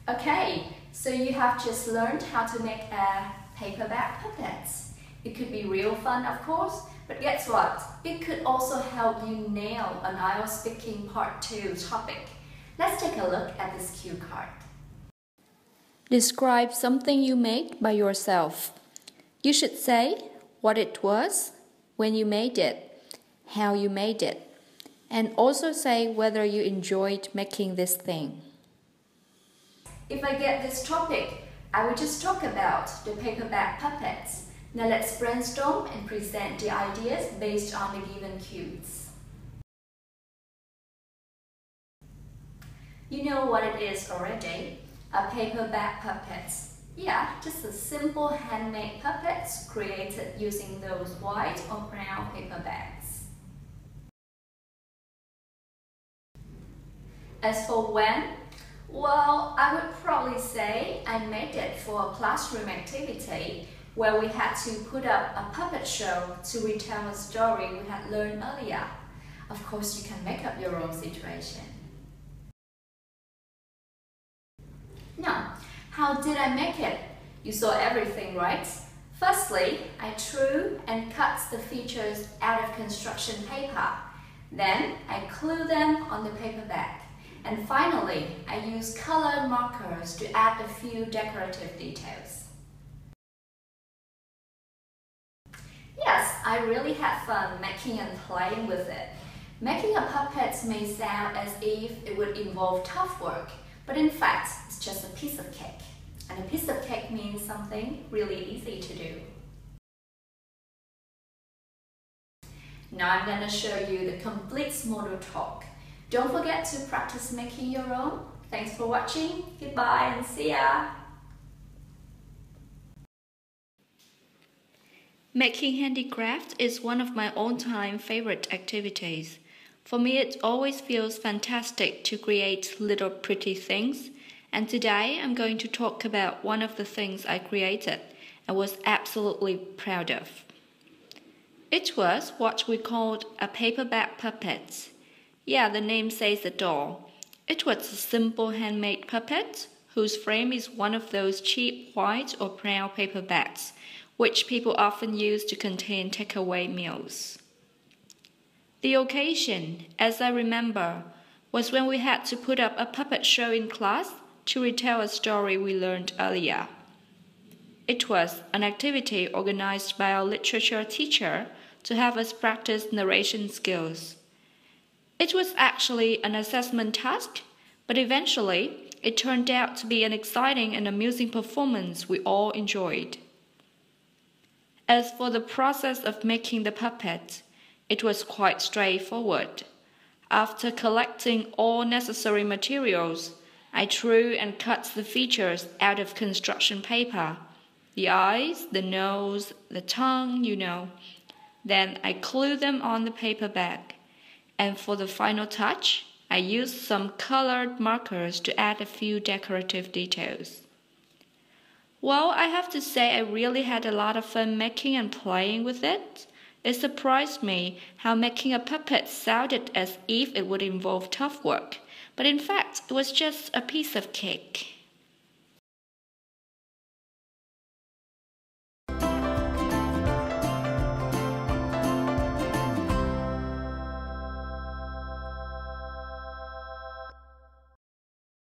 Okay, so you have just learned how to make a paperback puppets. It could be real fun, of course, but guess what? It could also help you nail an IELTS Speaking Part 2 topic. Let's take a look at this cue card. Describe something you made by yourself. You should say what it was, when you made it, how you made it, and also say whether you enjoyed making this thing. If I get this topic, I will just talk about the paperback puppets. Now let's brainstorm and present the ideas based on the given cues. You know what it is already, a paperback puppets. Yeah, just a simple handmade puppets created using those white or brown paper bags. As for when, well, I would probably say I made it for a classroom activity where we had to put up a puppet show to retell a story we had learned earlier. Of course, you can make up your own situation. Now, how did I make it? You saw everything, right? Firstly, I drew and cut the features out of construction paper. Then, I glued them on the paper bag. And finally, I used colored markers to add a few decorative details. Yes, I really had fun making and playing with it. Making a puppet may sound as if it would involve tough work, but in fact, it's just a piece of cake. And a piece of cake means something really easy to do. Now I'm going to show you the complete model talk. Don't forget to practice making your own. Thanks for watching. Goodbye and see ya! Making handicraft is one of my all-time favorite activities. For me, it always feels fantastic to create little pretty things. And today I'm going to talk about one of the things I created and was absolutely proud of. It was what we called a paperback puppet. Yeah, the name says it all. It was a simple handmade puppet whose frame is one of those cheap white or brown paperbacks, which people often use to contain takeaway meals. The occasion, as I remember, was when we had to put up a puppet show in class to retell a story we learned earlier. It was an activity organized by our literature teacher to have us practice narration skills. It was actually an assessment task, but eventually it turned out to be an exciting and amusing performance we all enjoyed. As for the process of making the puppet, it was quite straightforward. After collecting all necessary materials, I drew and cut the features out of construction paper. The eyes, the nose, the tongue, you know. Then I glued them on the paper bag. And for the final touch, I used some colored markers to add a few decorative details. Well, I have to say I really had a lot of fun making and playing with it. It surprised me how making a puppet sounded as if it would involve tough work, but in fact, it was just a piece of cake.